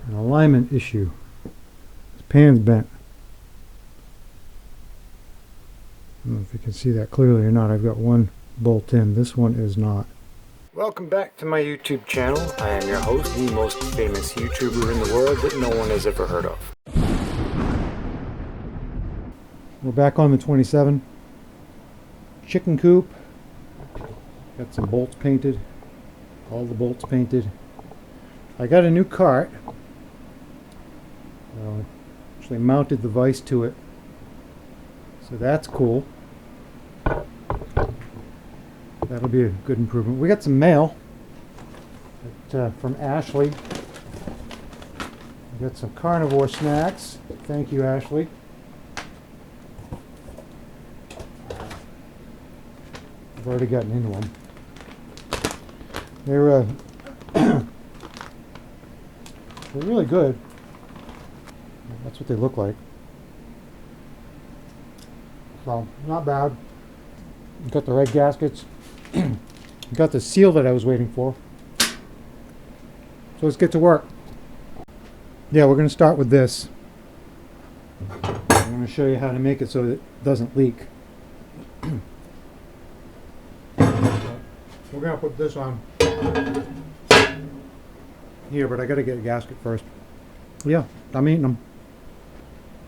An alignment issue. This pan's bent. I don't know if you can see that clearly or not. I've got one bolt in. This one is not. Welcome back to my YouTube channel. I am your host, the most famous YouTuber in the world that no one has ever heard of. We're back on the 27. Chicken Coupe. Got some bolts painted. All the bolts painted. I got a new cart. Actually mounted the vise to it. So that's cool. That'll be a good improvement. We got some mail from Ashley. We got some carnivore snacks. Thank you, Ashley. I've already gotten into them. They're they're really good. That's what they look like. So not bad. Got the right gaskets. Got the seal that I was waiting for. So let's get to work. Yeah, we're going to start with this. I'm going to show you how to make it so it doesn't leak. We're going to put this on here, but I got to get a gasket first. Yeah, I'm eating them.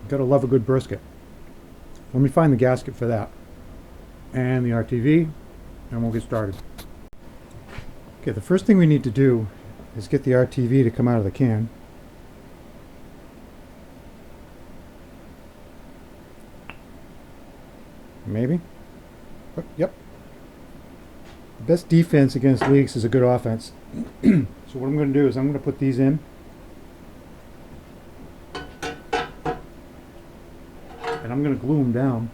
Got to love a good brisket. Let me find the gasket for that and the RTV, and we'll get started. Okay, the first thing we need to do is get the RTV to come out of the can. Maybe? Oh, yep. The best defense against leaks is a good offense. So what I'm going to do is I'm going to put these in. And I'm going to glue them down.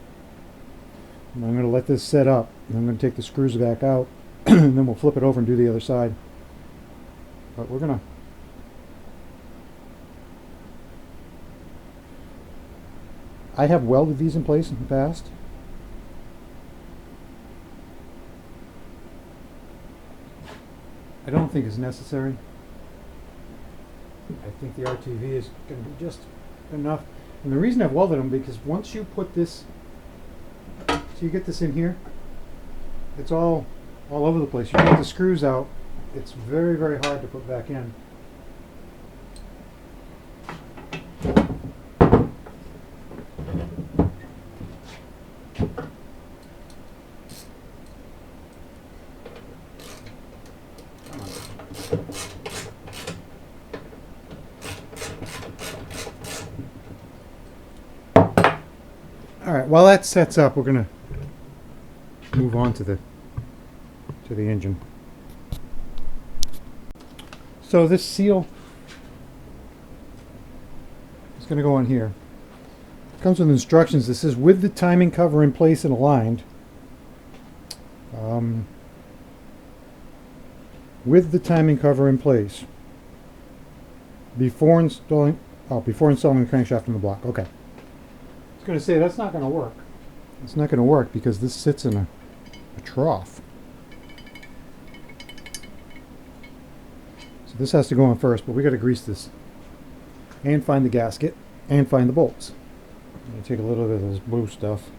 And I'm going to let this set up. And I'm going to take the screws back out. And then we'll flip it over and do the other side. But we're going to... I have welded these in place in the past. I don't think it's necessary. I think the RTV is going to be just enough. And the reason I've welded them, because once you put this, so you get this in here, it's all over the place. You take the screws out, it's very, very hard to put back in. Alright, while that sets up, we're going to move on to the engine. So this seal is going to go on here. It comes with instructions that says with the timing cover in place and aligned, with the timing cover in place before installing the crankshaft in the block. Okay. I was going to say that's not going to work. It's not going to work because this sits in a trough. So this has to go on first, but we got to grease this and find the gasket and find the bolts. I'm going to take a little bit of this blue stuff.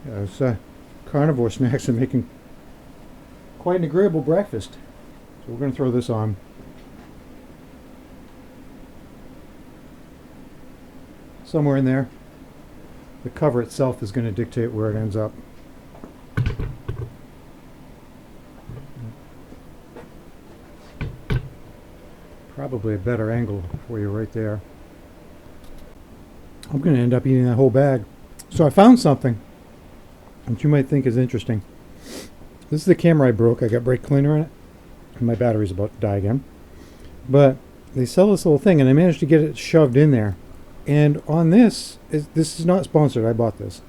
Yeah, those carnivore snacks are making quite an agreeable breakfast. So we're going to throw this on. Somewhere in there. The cover itself is going to dictate where it ends up. Probably a better angle for you right there. I'm going to end up eating that whole bag. So I found something that you might think is interesting. This is the camera I broke. I got brake cleaner in it. And my battery's about to die again. But they sell this little thing, and I managed to get it shoved in there. And on this is not sponsored. I bought this.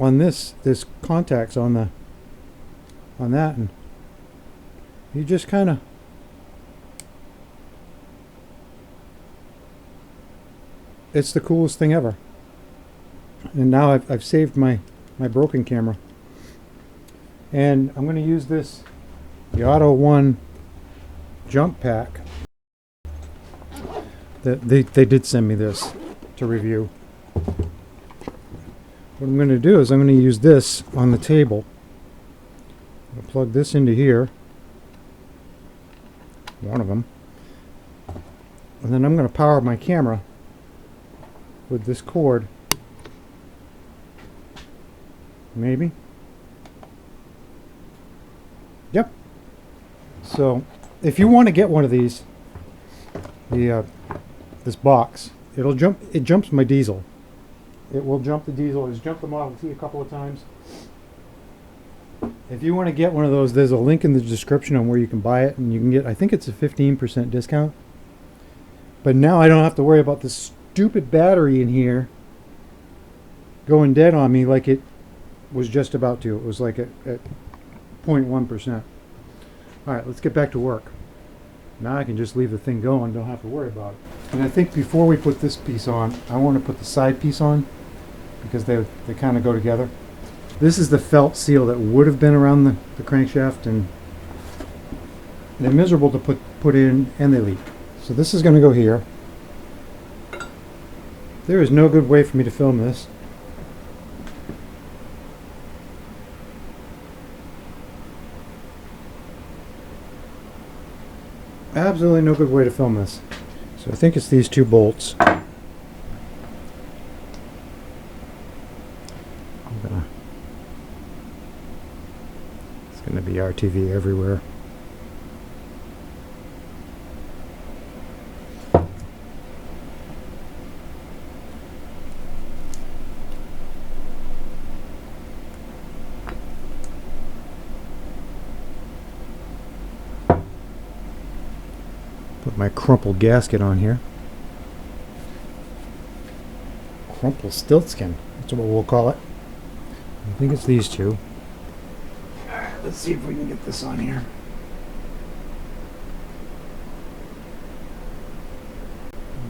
On this, there's contacts on that, and you just kind of it's the coolest thing ever. And now I've saved my broken camera. And I'm going to use this, the Auto One jump pack. They did send me this to review. What I'm going to do is I'm going to use this on the table. I'll plug this into here, one of them, and then I'm going to power my camera with this cord. Maybe. Yep. So if you want to get one of these, this box, it jumps my diesel. It will jump the diesel. It's jumped the Model T a couple of times. If you want to get one of those, there's a link in the description on where you can buy it, and you can get, I think it's a 15% discount. But now I don't have to worry about this stupid battery in here going dead on me like it was just about to. It was like at 0.1%. All right, let's get back to work. Now I can just leave the thing going, don't have to worry about it. And I think before we put this piece on, I want to put the side piece on because they kind of go together. This is the felt seal that would have been around the crankshaft, and they're miserable to put in, and they leak. So this is going to go here. There is no good way for me to film this. Absolutely no good way to film this. So I think it's these two bolts. It's gonna be RTV everywhere. Put my crumpled gasket on here. Crumpled stiltskin, that's what we'll call it. I think it's these two. Alright, let's see if we can get this on here.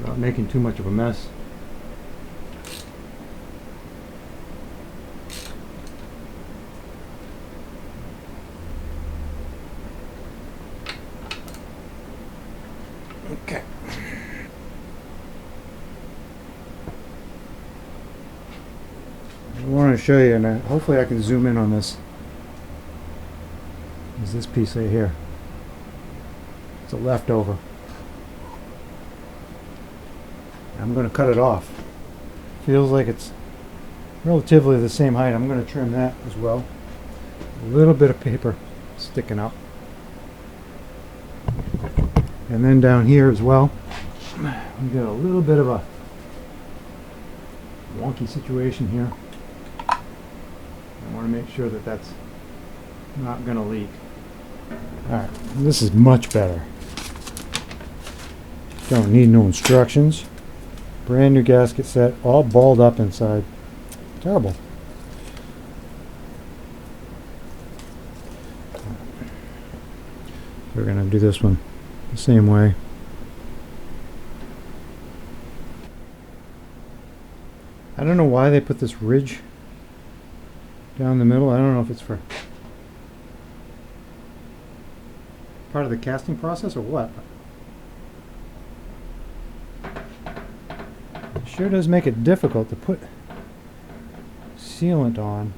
Without making too much of a mess. Okay. I want to show you, and hopefully I can zoom in on this. Is this piece right here? It's a leftover. I'm going to cut it off. Feels like it's relatively the same height. I'm going to trim that as well. A little bit of paper sticking up. And then down here as well, we got a little bit of a wonky situation here. I want to make sure that that's not going to leak. Alright, this is much better. Don't need no instructions. Brand new gasket set, all balled up inside. Terrible. We're going to do this one the same way. I don't know why they put this ridge down the middle. I don't know if it's for part of the casting process or what. It sure does make it difficult to put sealant on.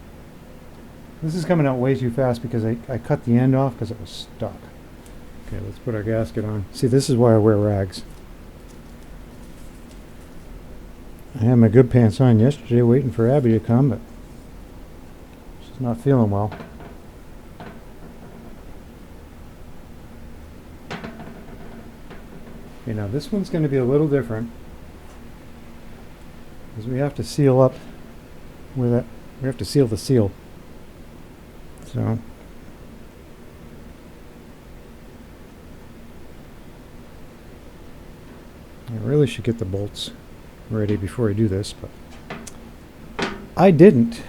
This is coming out way too fast because I cut the end off because it was stuck. Okay, let's put our gasket on. See, this is why I wear rags. I had my good pants on yesterday waiting for Abby to come, but she's not feeling well. Okay, now this one's going to be a little different because we have to seal up with it. We have to seal the seal. So I really should get the bolts ready before I do this, but I didn't.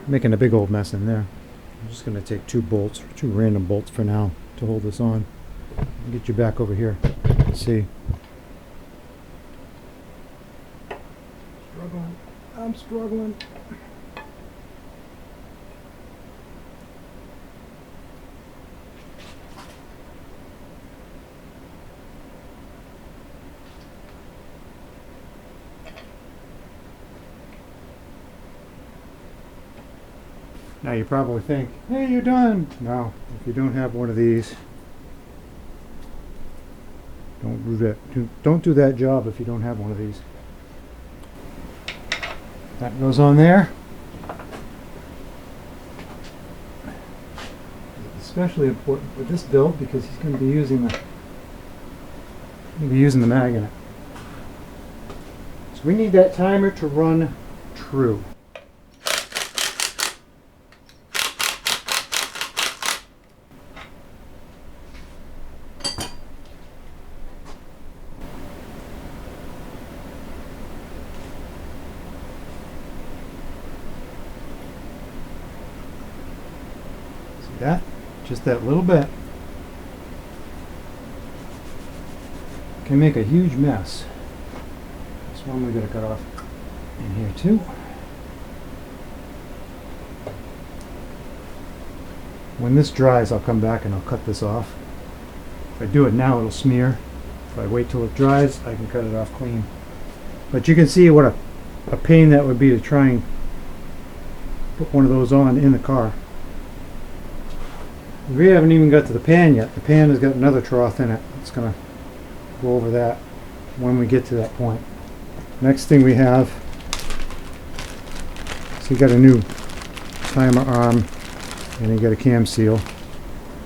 Making a big old mess in there. I'm just going to take two bolts, two random bolts for now to hold this on. I'll get you back over here. Let's see. Struggling. I'm struggling. Now you probably think, hey, you're done. No, if you don't have one of these, don't do that job if you don't have one of these. That goes on there. It's especially important with this build because he's going to be using the magnet. So we need that timer to run true. That, just that little bit can make a huge mess. This one we're going to cut off in here too. When this dries, I'll come back and I'll cut this off. If I do it now, it'll smear. If I wait till it dries, I can cut it off clean. But you can see what a pain that would be to try and put one of those on in the car. We haven't even got to the pan yet. The pan has got another trough in it. It's going to go over that when we get to that point. Next thing we have, so you got a new timer arm and you got a cam seal.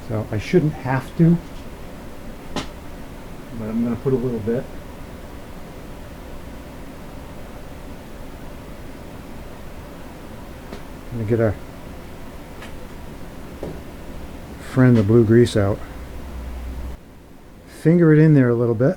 So I shouldn't have to, but I'm going to put a little bit. I'm going to get our friend the blue grease out. Finger it in there a little bit.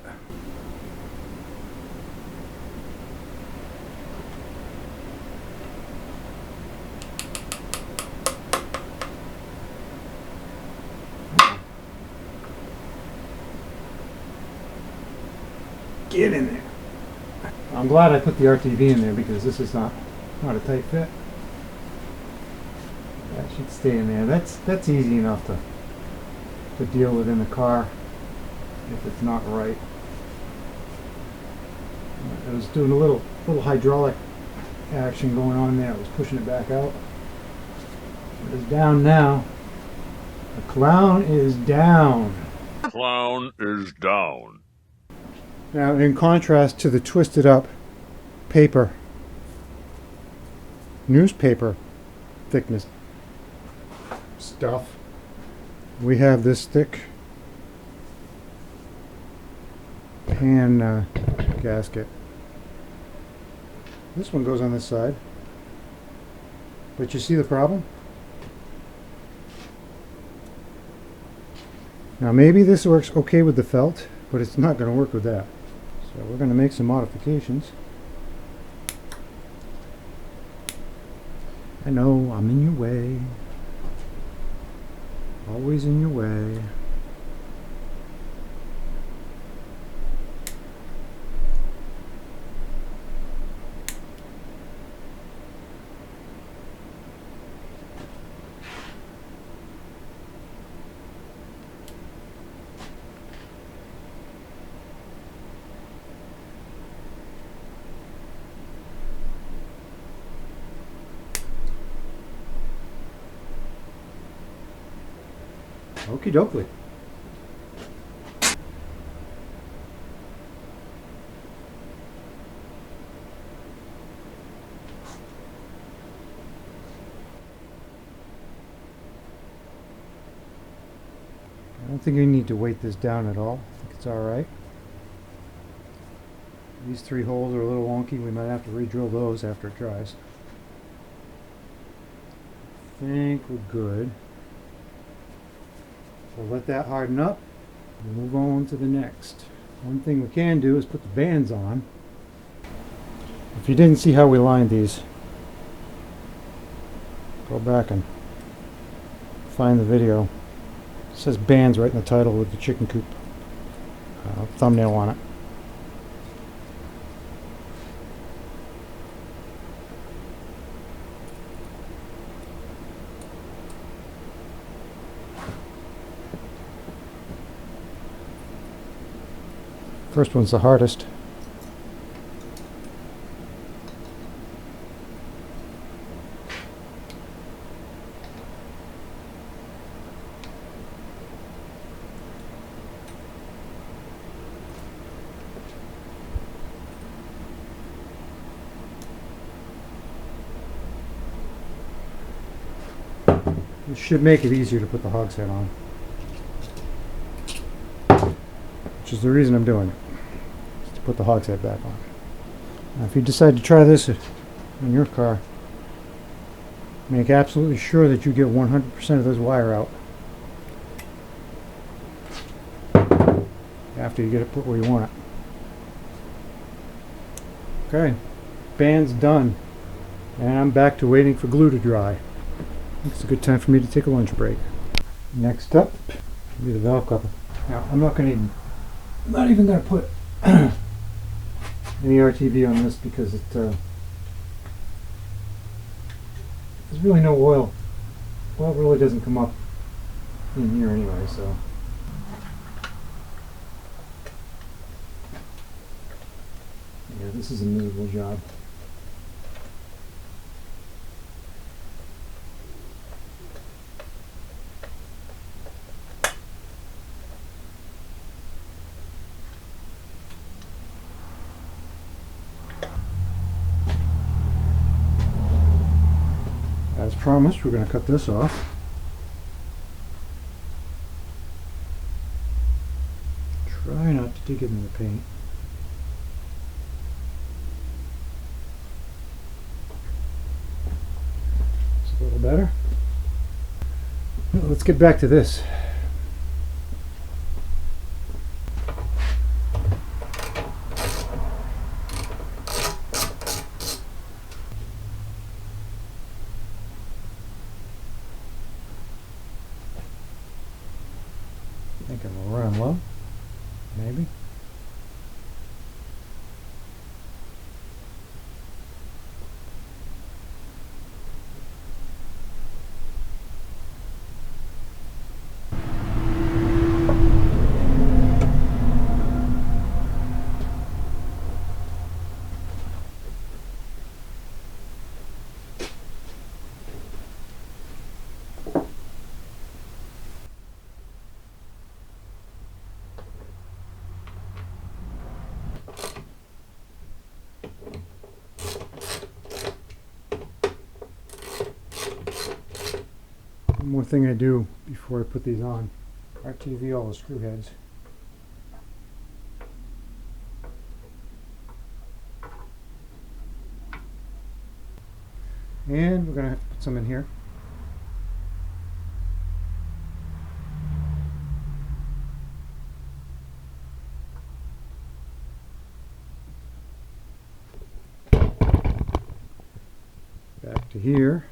Get in there. I'm glad I put the RTV in there because this is not a tight fit. That should stay in there. That's easy enough to deal with in the car if it's not right. I was doing a little hydraulic action going on there. I was pushing it back out. It is down now. The clown is down. Clown is down. Now, in contrast to the twisted up paper, newspaper thickness stuff, we have this thick pan gasket. This one goes on this side, but you see the problem? Now maybe this works okay with the felt, but it's not going to work with that. So we're going to make some modifications. I know, I'm in your way. Always in your way. Okie dokie. I don't think we need to weight this down at all. I think it's alright. These three holes are a little wonky. We might have to re-drill those after it dries. I think we're good. So let that harden up and move on to the next. One thing we can do is put the bands on. If you didn't see how we lined these, go back and find the video. It says bands right in the title with the Chicken Coupe thumbnail on it. First one's the hardest. This should make it easier to put the Hogshead on, which is the reason I'm doing it. Put the Hogshead back on. Now, if you decide to try this in your car, make absolutely sure that you get 100% of this wire out after you get it put where you want it. Okay, band's done, and I'm back to waiting for glue to dry. It's a good time for me to take a lunch break. Next up will be the valve cover. Now, I'm not even going to put any RTV on this because there's really no oil. Well, it really doesn't come up in here anyway, so. Yeah, this is a miserable job. As promised, we're going to cut this off. Try not to dig it in the paint. It's a little better. Well, let's get back to this. I think it will run low, maybe. One more thing I do before I put these on, RTV all the screw heads. And we're going to have to put some in here. Back to here.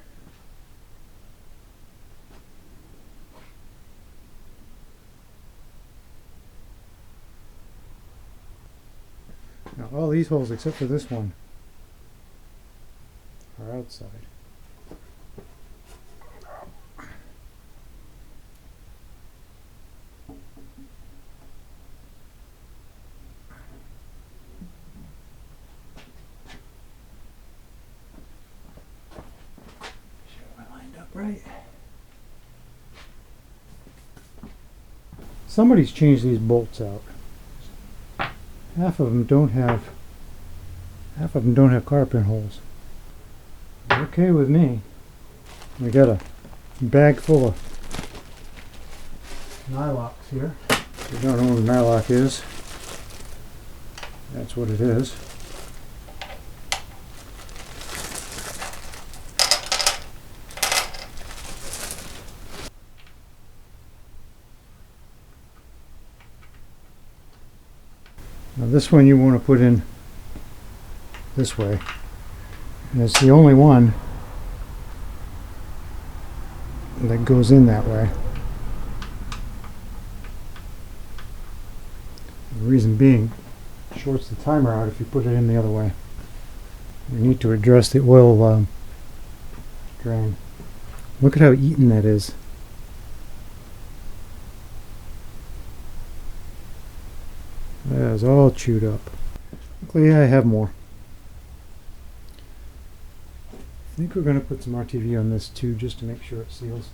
Now all these holes except for this one are outside. Sure I lined up right. Somebody's changed these bolts out. Half of them don't have cotter pin holes. Okay with me. We got a bag full of nylocks here. If you don't know what a nylock is, that's what it is. Now this one you want to put in this way, and it's the only one that goes in that way. The reason being, it shorts the timer out if you put it in the other way. We need to address the oil drain. Look at how eaten that is. That is all chewed up. Luckily I have more. I think we're going to put some RTV on this too, just to make sure it seals.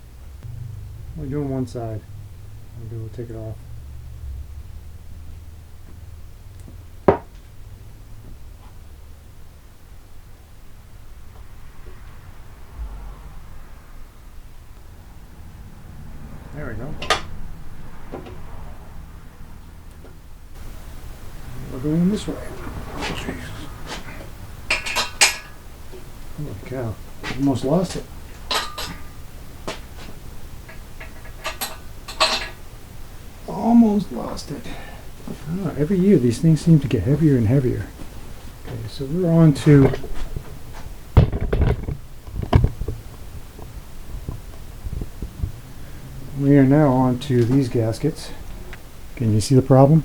We're doing one side. Maybe we'll take it off. There we go. We're going this way. Holy cow. Almost lost it. Almost lost it. Oh, every year these things seem to get heavier and heavier. Okay, so we're on to we are now on to these gaskets. Can you see the problem?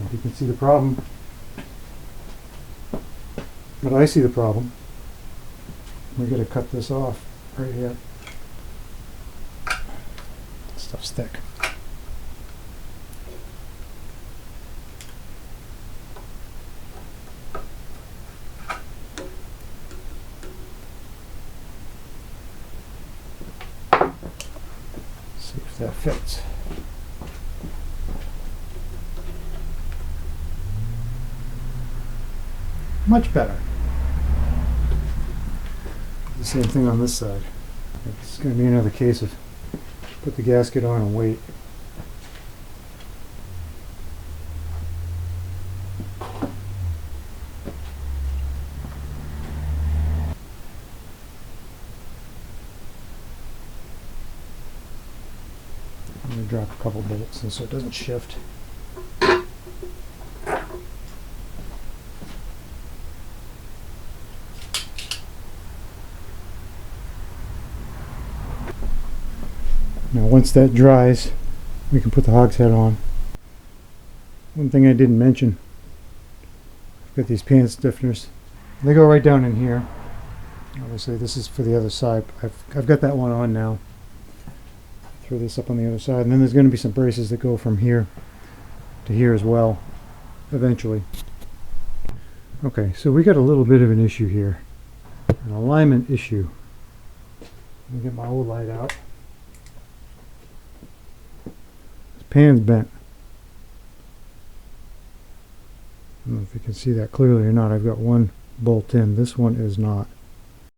If you can see the problem, but I see the problem. We got to cut this off right here. Stuff's thick. See if that fits. Much better. The same thing on this side. It's going to be another case of put the gasket on and wait. I'm going to drop a couple bolts so it doesn't shift. Now once that dries, we can put the hogshead on. One thing I didn't mention, I've got these pan stiffeners. They go right down in here. Obviously this is for the other side. I've got that one on now. Throw this up on the other side, and then there's going to be some braces that go from here to here as well, eventually. Okay, so we got a little bit of an issue here. An alignment issue. Let me get my old light out. Pan's bent. I don't know if you can see that clearly or not. I've got one bolt in. This one is not.